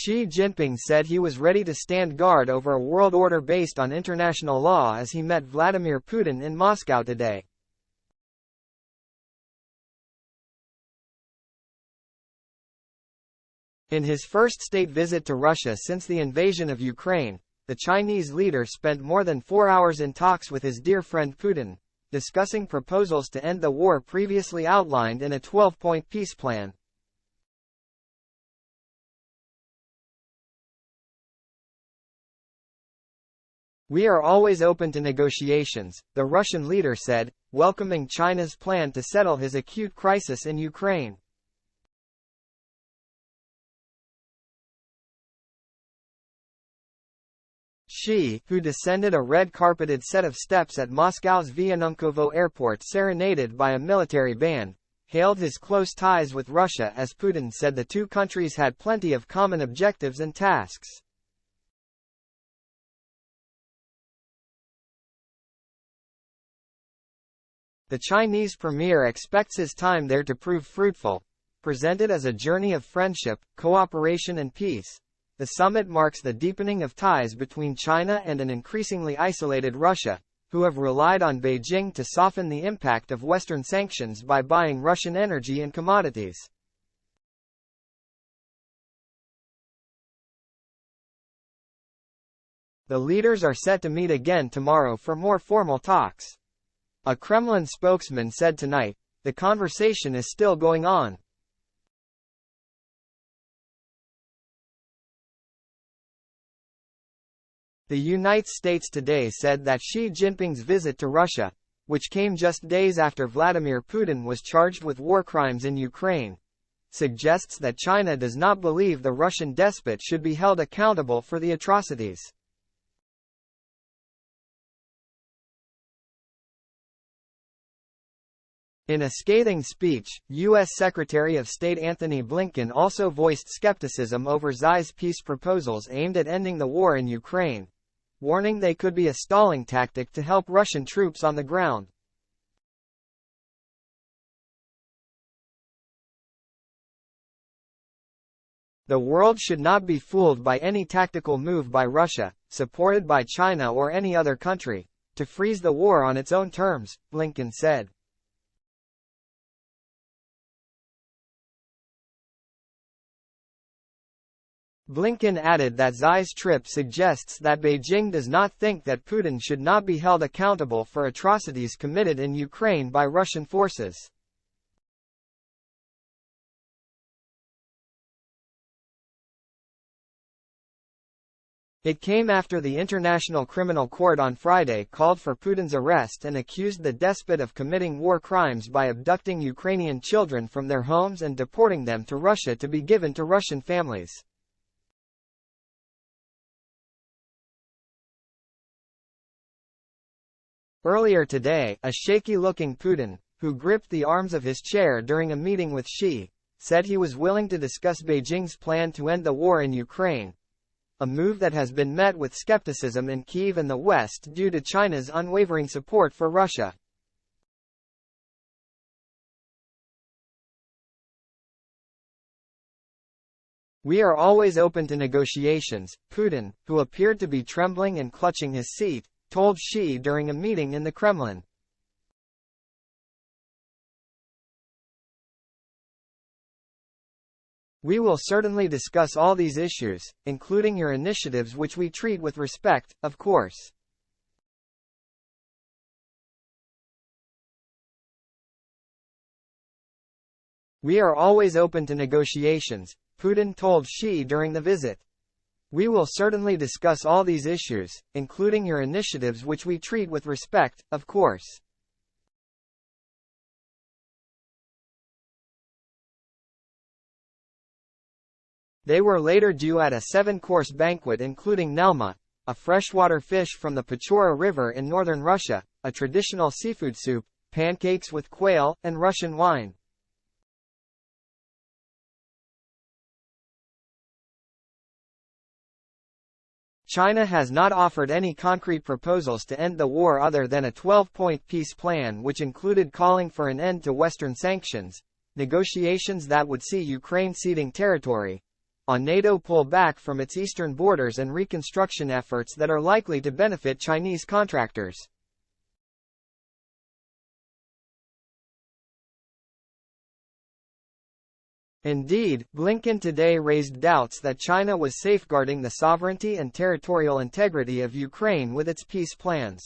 Xi Jinping said he was ready to stand guard over a world order based on international law as he met Vladimir Putin in Moscow today. In his first state visit to Russia since the invasion of Ukraine, the Chinese leader spent more than 4 hours in talks with his dear friend Putin, discussing proposals to end the war previously outlined in a 12-point peace plan. "We are always open to negotiations," the Russian leader said, welcoming China's plan to settle his acute crisis in Ukraine. Xi, who descended a red-carpeted set of steps at Moscow's Vyanukovo airport serenaded by a military band, hailed his close ties with Russia as Putin said the two countries had plenty of common objectives and tasks. The Chinese premier expects his time there to prove fruitful. Presented as a journey of friendship, cooperation and peace, the summit marks the deepening of ties between China and an increasingly isolated Russia, who have relied on Beijing to soften the impact of Western sanctions by buying Russian energy and commodities. The leaders are set to meet again tomorrow for more formal talks. A Kremlin spokesman said tonight, "The conversation is still going on." The United States today said that Xi Jinping's visit to Russia, which came just days after Vladimir Putin was charged with war crimes in Ukraine, suggests that China does not believe the Russian despot should be held accountable for the atrocities. In a scathing speech, U.S. Secretary of State Antony Blinken also voiced skepticism over Xi's peace proposals aimed at ending the war in Ukraine, warning they could be a stalling tactic to help Russian troops on the ground. The world should not be fooled by any tactical move by Russia, supported by China or any other country, to freeze the war on its own terms, Blinken said. Blinken added that Xi's trip suggests that Beijing does not think that Putin should not be held accountable for atrocities committed in Ukraine by Russian forces. It came after the International Criminal Court on Friday called for Putin's arrest and accused the despot of committing war crimes by abducting Ukrainian children from their homes and deporting them to Russia to be given to Russian families. Earlier today, a shaky-looking Putin, who gripped the arms of his chair during a meeting with Xi, said he was willing to discuss Beijing's plan to end the war in Ukraine, a move that has been met with skepticism in Kyiv and the West due to China's unwavering support for Russia. "We are always open to negotiations," Putin, who appeared to be trembling and clutching his seat, told Xi during a meeting in the Kremlin. "We will certainly discuss all these issues, including your initiatives which we treat with respect, of course." "We are always open to negotiations," Putin told Xi during the visit. "We will certainly discuss all these issues, including your initiatives which we treat with respect, of course." They were later due at a 7-course banquet including nelma, a freshwater fish from the Pechora River in northern Russia, a traditional seafood soup, pancakes with quail, and Russian wine. China has not offered any concrete proposals to end the war other than a 12-point peace plan which included calling for an end to Western sanctions, negotiations that would see Ukraine ceding territory, on NATO pullback from its eastern borders and reconstruction efforts that are likely to benefit Chinese contractors. Indeed, Blinken today raised doubts that China was safeguarding the sovereignty and territorial integrity of Ukraine with its peace plans.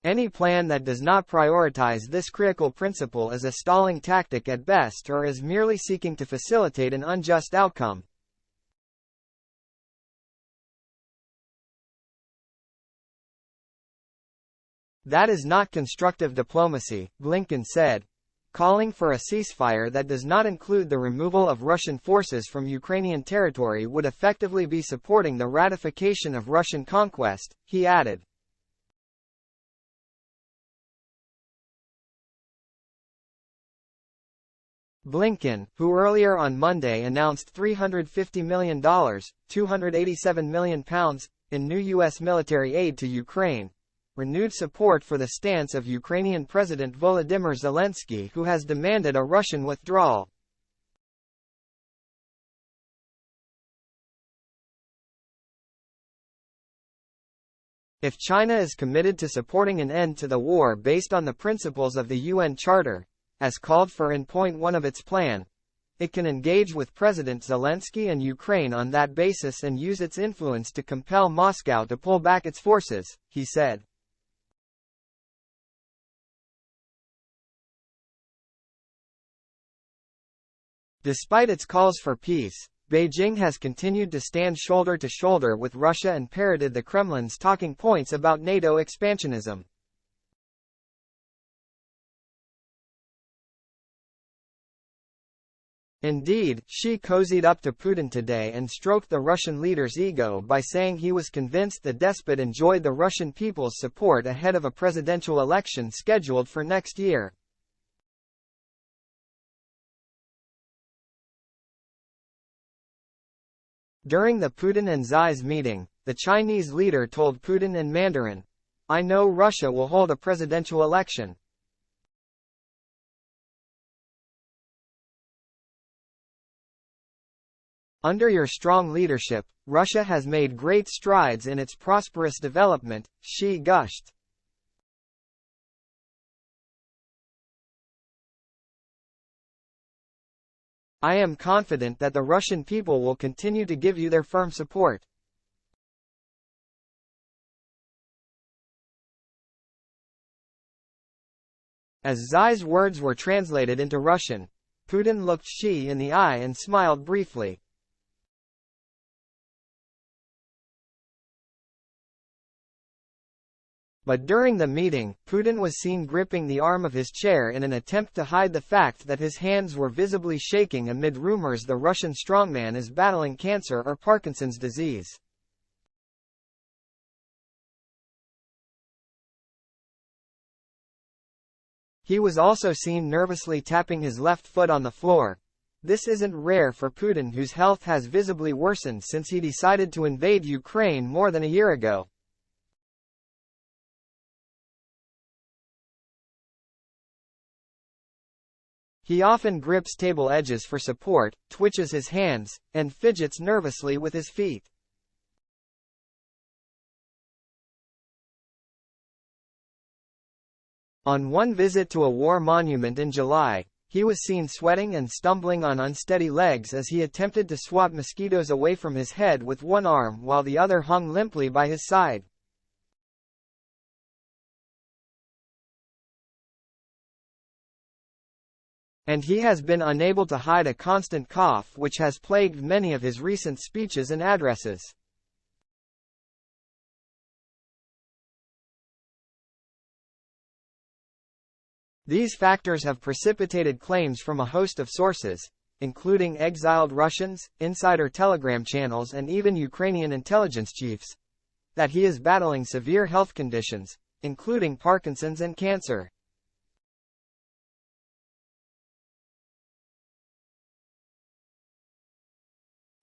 Any plan that does not prioritize this critical principle is a stalling tactic at best or is merely seeking to facilitate an unjust outcome. That is not constructive diplomacy, Blinken said, calling for a ceasefire that does not include the removal of Russian forces from Ukrainian territory would effectively be supporting the ratification of Russian conquest, he added. Blinken, who earlier on Monday announced $350 million, £287 million, in new U.S. military aid to Ukraine, renewed support for the stance of Ukrainian President Volodymyr Zelensky, who has demanded a Russian withdrawal. If China is committed to supporting an end to the war based on the principles of the UN Charter, as called for in point 1 of its plan, it can engage with President Zelensky and Ukraine on that basis and use its influence to compel Moscow to pull back its forces, he said. Despite its calls for peace, Beijing has continued to stand shoulder to shoulder with Russia and parroted the Kremlin's talking points about NATO expansionism. Indeed, Xi cozied up to Putin today and stroked the Russian leader's ego by saying he was convinced the despot enjoyed the Russian people's support ahead of a presidential election scheduled for next year. During the Putin and Xi's meeting, the Chinese leader told Putin in Mandarin, "I know Russia will hold a presidential election. Under your strong leadership, Russia has made great strides in its prosperous development," Xi gushed. "I am confident that the Russian people will continue to give you their firm support." As Xi's words were translated into Russian, Putin looked Xi in the eye and smiled briefly. But during the meeting, Putin was seen gripping the arm of his chair in an attempt to hide the fact that his hands were visibly shaking amid rumors the Russian strongman is battling cancer or Parkinson's disease. He was also seen nervously tapping his left foot on the floor. This isn't rare for Putin, whose health has visibly worsened since he decided to invade Ukraine more than a year ago. He often grips table edges for support, twitches his hands, and fidgets nervously with his feet. On one visit to a war monument in July, he was seen sweating and stumbling on unsteady legs as he attempted to swat mosquitoes away from his head with one arm while the other hung limply by his side. And he has been unable to hide a constant cough which has plagued many of his recent speeches and addresses. These factors have precipitated claims from a host of sources, including exiled Russians, insider Telegram channels and even Ukrainian intelligence chiefs, that he is battling severe health conditions, including Parkinson's and cancer.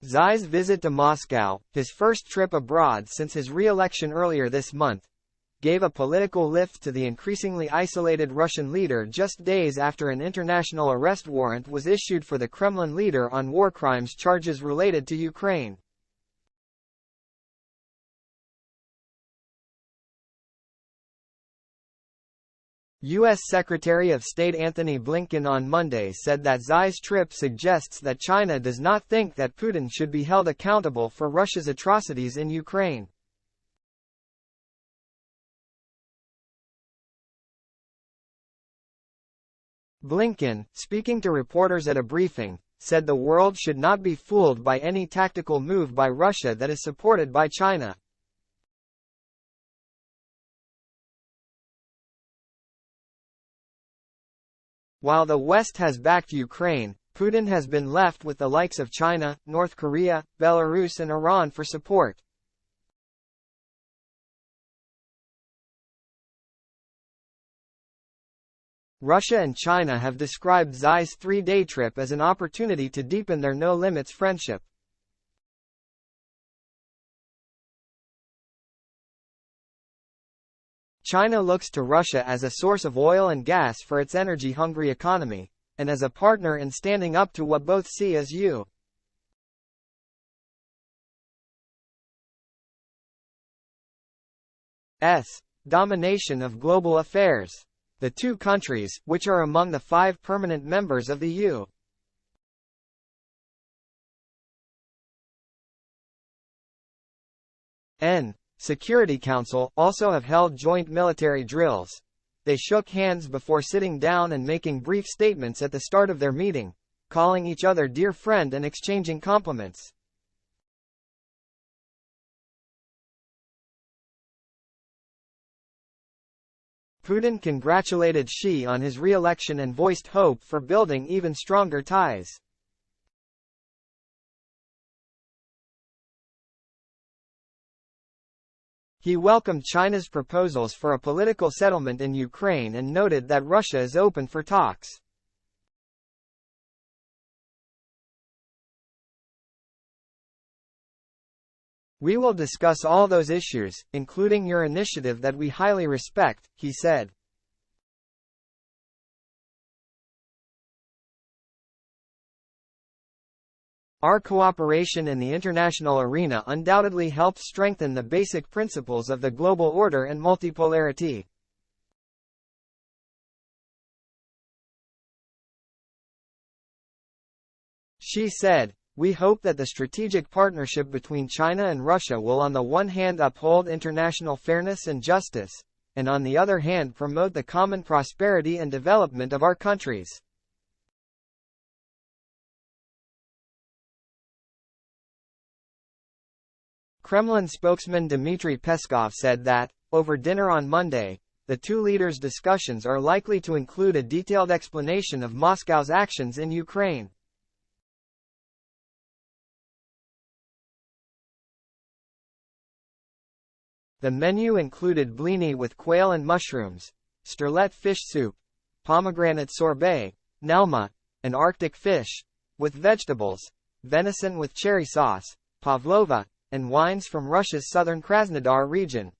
Xi's visit to Moscow, his first trip abroad since his re-election earlier this month, gave a political lift to the increasingly isolated Russian leader just days after an international arrest warrant was issued for the Kremlin leader on war crimes charges related to Ukraine. U.S. Secretary of State Antony Blinken on Monday said that Xi's trip suggests that China does not think that Putin should be held accountable for Russia's atrocities in Ukraine. Blinken, speaking to reporters at a briefing, said the world should not be fooled by any tactical move by Russia that is supported by China. While the West has backed Ukraine, Putin has been left with the likes of China, North Korea, Belarus and Iran for support. Russia and China have described Xi's three-day trip as an opportunity to deepen their no-limits friendship. China looks to Russia as a source of oil and gas for its energy-hungry economy, and as a partner in standing up to what both see as U.S. domination of global affairs. The two countries, which are among the 5 permanent members of the UN Security Council, also have held joint military drills. They shook hands before sitting down and making brief statements at the start of their meeting, calling each other dear friend and exchanging compliments. Putin congratulated Xi on his re-election and voiced hope for building even stronger ties. He welcomed China's proposals for a political settlement in Ukraine and noted that Russia is open for talks. We will discuss all those issues, including your initiative that we highly respect, he said. Our cooperation in the international arena undoubtedly helps strengthen the basic principles of the global order and multipolarity. Xi said, "We hope that the strategic partnership between China and Russia will on the one hand uphold international fairness and justice, and on the other hand promote the common prosperity and development of our countries." Kremlin spokesman Dmitry Peskov said that, over dinner on Monday, the two leaders' discussions are likely to include a detailed explanation of Moscow's actions in Ukraine. The menu included blini with quail and mushrooms, sterlet fish soup, pomegranate sorbet, nelma, an Arctic fish, with vegetables, venison with cherry sauce, pavlova, and wines from Russia's southern Krasnodar region.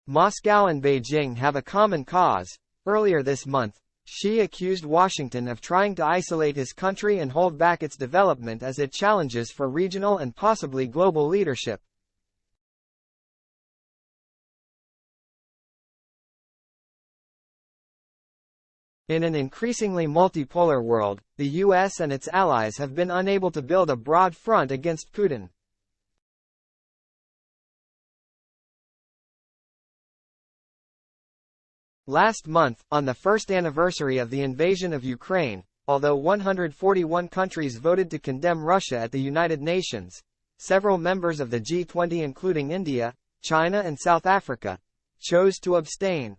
Moscow and Beijing have a common cause. Earlier this month, Xi accused Washington of trying to isolate his country and hold back its development as it challenges for regional and possibly global leadership. In an increasingly multipolar world, the U.S. and its allies have been unable to build a broad front against Putin. Last month, on the first anniversary of the invasion of Ukraine, although 141 countries voted to condemn Russia at the United Nations, several members of the G20 including India, China and South Africa, chose to abstain.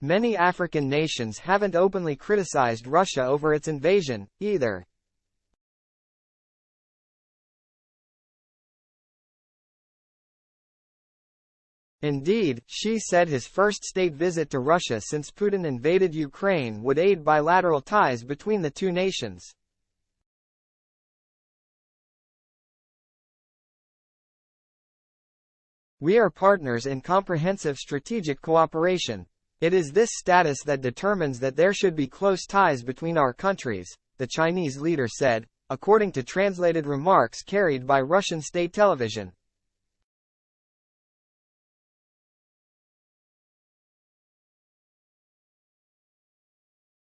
Many African nations haven't openly criticized Russia over its invasion, either. Indeed, Xi said his first state visit to Russia since Putin invaded Ukraine would aid bilateral ties between the two nations. We are partners in comprehensive strategic cooperation. It is this status that determines that there should be close ties between our countries, the Chinese leader said, according to translated remarks carried by Russian state television.